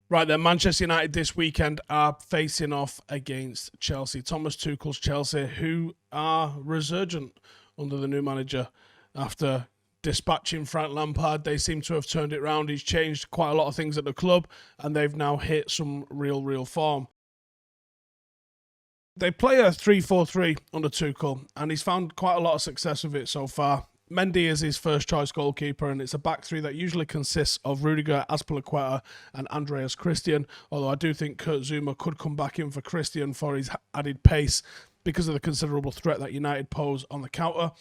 Right then, Manchester United this weekend are facing off against Chelsea. Thomas Tuchel's Chelsea, who are resurgent under the new manager after dispatching Frank Lampard. They seem to have turned it around. He's changed quite a lot of things at the club, and they've now hit some real form. They play a 3-4-3 under Tuchel, and he's found quite a lot of success with it so far. Mendy is his first choice goalkeeper, and it's a back three that usually consists of Rudiger, Azpilicueta and Andreas Christian, although I do think Kurt Zuma could come back in for Christian for his added pace because of the considerable threat that United pose on the counter.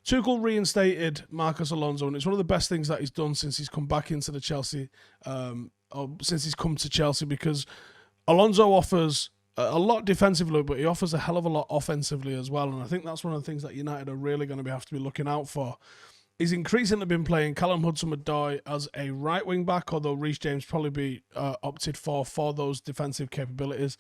Tuchel reinstated Marcos Alonso, and it's one of the best things that he's done since he's come back into the Chelsea, or since he's come to Chelsea, because Alonso offers a lot defensively, but he offers a hell of a lot offensively as well. And I think that's one of the things that United are really going to have to be looking out for. He's increasingly been playing Callum Hudson-Odoi as a right wing back, although Reece James probably be opted for those defensive capabilities.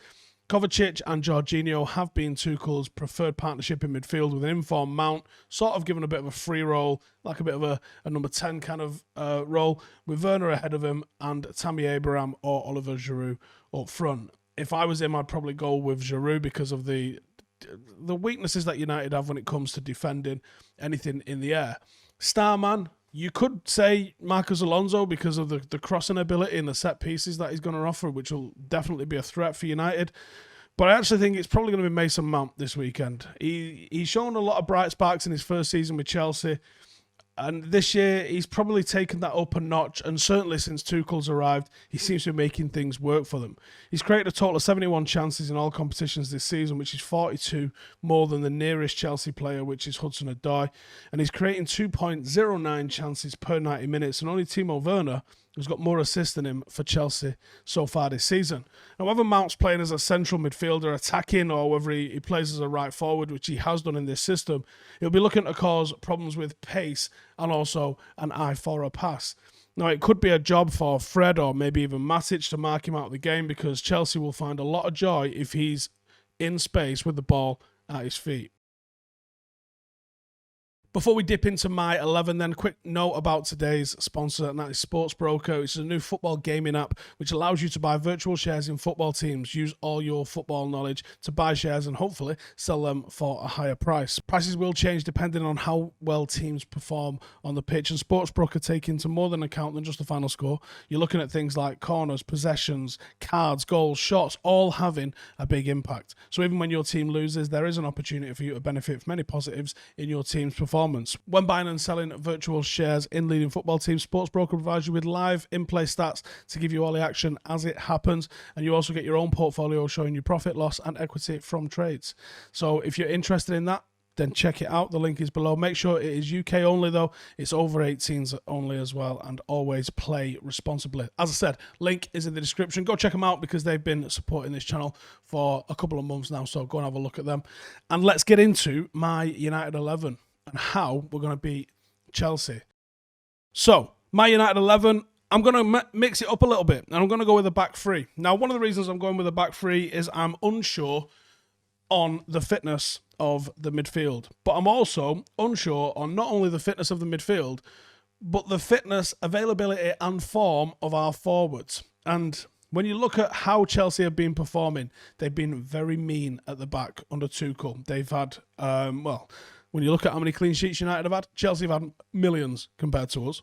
Kovacic and Jorginho have been Tuchel's preferred partnership in midfield, with an informed Mount sort of given a bit of a free role, like a bit of a number 10 kind of role, with Werner ahead of him and Tammy Abraham or Oliver Giroud up front. If I was him, I'd probably go with Giroud because of the weaknesses that United have when it comes to defending anything in the air. Starman, you could say Marcos Alonso because of the crossing ability and the set pieces that he's going to offer, which will definitely be a threat for United. But I actually think it's probably going to be Mason Mount this weekend. He's shown a lot of bright sparks in his first season with Chelsea. And this year, he's probably taken that up a notch, and certainly since Tuchel's arrived, he seems to be making things work for them. He's created a total of 71 chances in all competitions this season, which is 42 more than the nearest Chelsea player, which is Hudson-Odoi. And he's creating 2.09 chances per 90 minutes, and only Timo Werner who's got more assists than him for Chelsea so far this season. Now, whether Mount's playing as a central midfielder attacking or whether he plays as a right forward, which he has done in this system, he'll be looking to cause problems with pace and also an eye for a pass. Now, it could be a job for Fred or maybe even Matic to mark him out of the game, because Chelsea will find a lot of joy if he's in space with the ball at his feet. Before we dip into my 11, then, quick note about today's sponsor, and that is SportsBroker. It's a new football gaming app which allows you to buy virtual shares in football teams. Use all your football knowledge to buy shares and hopefully sell them for a higher price. Prices will change depending on how well teams perform on the pitch, and SportsBroker take into more than account than just the final score. You're looking at things like corners, possessions, cards, goals, shots, all having a big impact. So even when your team loses, there is an opportunity for you to benefit from any positives in your team's performance. When buying and selling virtual shares in leading football teams, SportsBroker provides you with live in-play stats to give you all the action as it happens, and you also get your own portfolio showing you profit, loss and equity from trades. So if you're interested in that, then check it out. The link is below. Make sure it is UK only though. It's over 18s only as well, and always play responsibly. As I said, link is in the description. Go check them out because they've been supporting this channel for a couple of months now, so go and have a look at them. And let's get into my United 11 and how we're going to beat Chelsea. So, my United 11, I'm going to mix it up a little bit, and I'm going to go with a back three. Now, one of the reasons I'm going with a back three is I'm unsure on the fitness of the midfield, but I'm also unsure on not only the fitness of the midfield, but the fitness, availability, and form of our forwards. And when you look at how Chelsea have been performing, they've been very mean at the back under Tuchel. They've had, when you look at how many clean sheets United have had, Chelsea have had millions compared to us.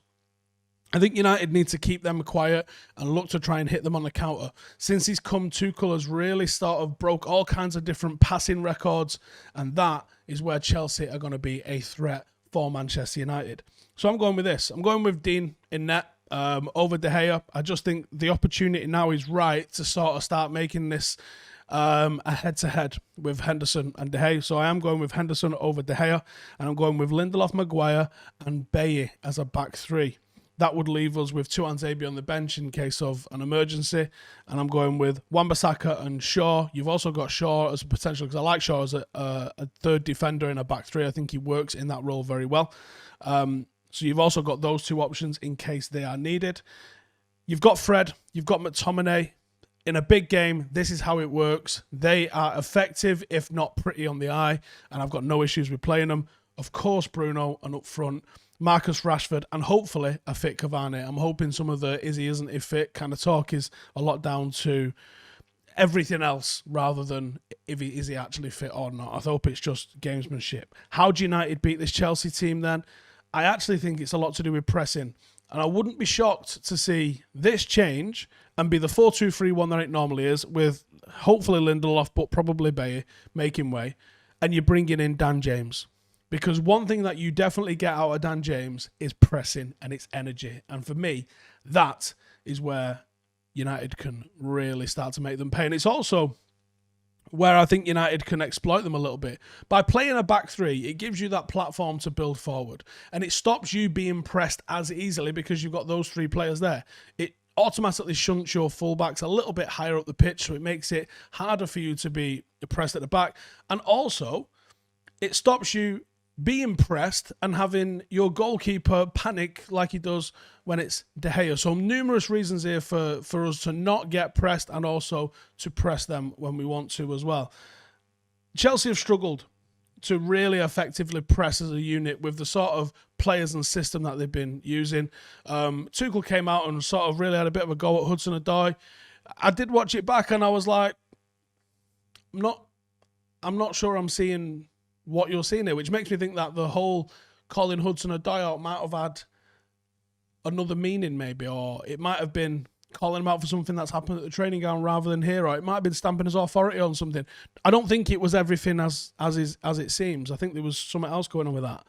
I think United need to keep them quiet and look to try and hit them on the counter. Since he's come, Tuchel has really sort of broke all kinds of different passing records, and that is where Chelsea are going to be a threat for Manchester United. So I'm going with this. I'm going with Dean in net over De Gea. I just think the opportunity now is right to sort of start making this a head-to-head with Henderson and De Gea. So I am going with Henderson over De Gea, and I'm going with Lindelof, Maguire and Bailly as a back three. That would leave us with Tuanzebe on the bench in case of an emergency, and I'm going with Wan-Bissaka and Shaw. You've also got Shaw as a potential, because I like Shaw as a third defender in a back three. I think he works in that role very well. So you've also got those two options in case they are needed. You've got Fred, you've got McTominay. In a big game, this is how it works. They are effective, if not pretty on the eye, and I've got no issues with playing them. Of course, Bruno, and up front, Marcus Rashford, and hopefully a fit Cavani. I'm hoping some of the is he, isn't he fit kind of talk is a lot down to everything else rather than is he actually fit or not. I hope it's just gamesmanship. How do United beat this Chelsea team then? I actually think it's a lot to do with pressing. And I wouldn't be shocked to see this change and be the 4-2-3-1 that it normally is, with hopefully Lindelof, but probably Bailly making way. And you're bringing in Dan James. Because one thing that you definitely get out of Dan James is pressing and its energy. And for me, that is where United can really start to make them pay. And it's also where I think United can exploit them a little bit. By playing a back three, it gives you that platform to build forward. And it stops you being pressed as easily because you've got those three players there. It automatically shunts your fullbacks a little bit higher up the pitch, so it makes it harder for you to be pressed at the back. And also, it stops you being pressed and having your goalkeeper panic like he does when it's De Gea. So numerous reasons here for us to not get pressed and also to press them when we want to as well. Chelsea have struggled to really effectively press as a unit with the sort of players and system that they've been using. Tuchel came out and sort of really had a bit of a go at Hudson-Odoi. I did watch it back and I was like, I'm not sure I'm seeing what you're seeing here, which makes me think that the whole calling Hudson-Odoi out might have had another meaning maybe, or it might have been calling him out for something that's happened at the training ground rather than here, or it might have been stamping his authority on something. I don't think it was everything as it seems. I think there was something else going on with that.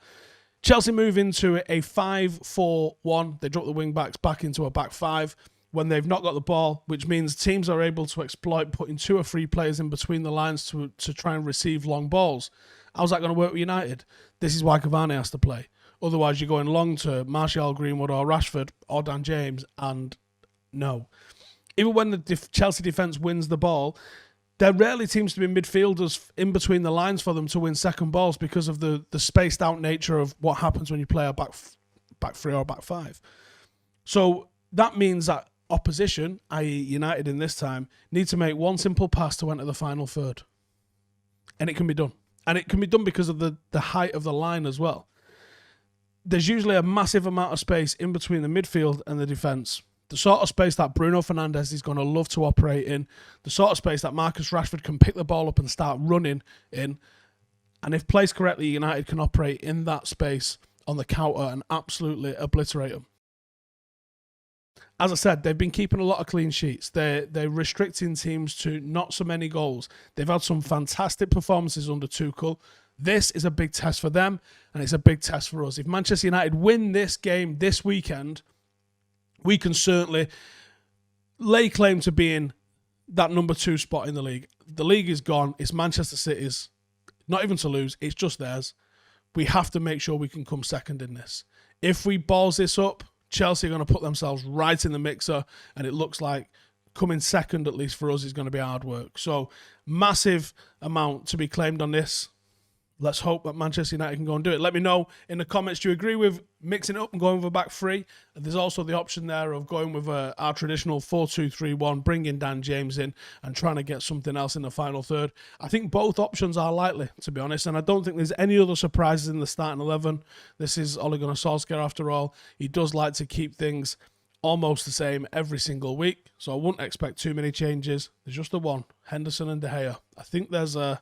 Chelsea move into a 5-4-1. They drop the wing-backs back into a back five when they've not got the ball, which means teams are able to exploit putting 2 or 3 players in between the lines to try and receive long balls. How's that going to work with United? This is why Cavani has to play. Otherwise, you're going long to Martial, Greenwood or Rashford or Dan James, and no. Even when the Chelsea defence wins the ball, there rarely seems to be midfielders in between the lines for them to win second balls because of the spaced out nature of what happens when you play a back 3 or back 5. So that means that opposition, i.e. United in this time, need to make one simple pass to enter the final third. And it can be done. And it can be done because of the height of the line as well. There's usually a massive amount of space in between the midfield and the defence. The sort of space that Bruno Fernandes is going to love to operate in. The sort of space that Marcus Rashford can pick the ball up and start running in. And if placed correctly, United can operate in that space on the counter and absolutely obliterate them. As I said, they've been keeping a lot of clean sheets. They're restricting teams to not so many goals. They've had some fantastic performances under Tuchel. This is a big test for them, and it's a big test for us. If Manchester United win this game this weekend, we can certainly lay claim to being that number 2 spot in the league. The league is gone. It's Manchester City's. Not even to lose. It's just theirs. We have to make sure we can come second in this. If we balls this up, Chelsea are going to put themselves right in the mixer, and it looks like coming second, at least for us, is going to be hard work. So, massive amount to be claimed on this. Let's hope that Manchester United can go and do it. Let me know in the comments, do you agree with mixing it up and going with a back 3? There's also the option there of going with our traditional 4-2-3-1, bringing Dan James in and trying to get something else in the final third. I think both options are likely, to be honest, and I don't think there's any other surprises in the starting 11. This is Ole Gunnar Solskjaer after all. He does like to keep things almost the same every single week, so I wouldn't expect too many changes. There's just the one, Henderson and De Gea. I think there's a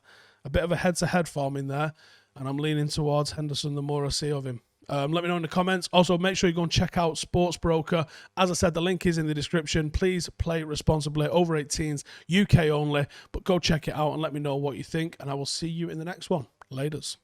bit of a head-to-head forming there, and I'm leaning towards Henderson the more I see of him. Let me know in the comments. Also, make sure you go and check out SportsBroker. As I said, the link is in the description. Please play responsibly. Over 18s, UK only. But go check it out and let me know what you think, and I will see you in the next one. Laters.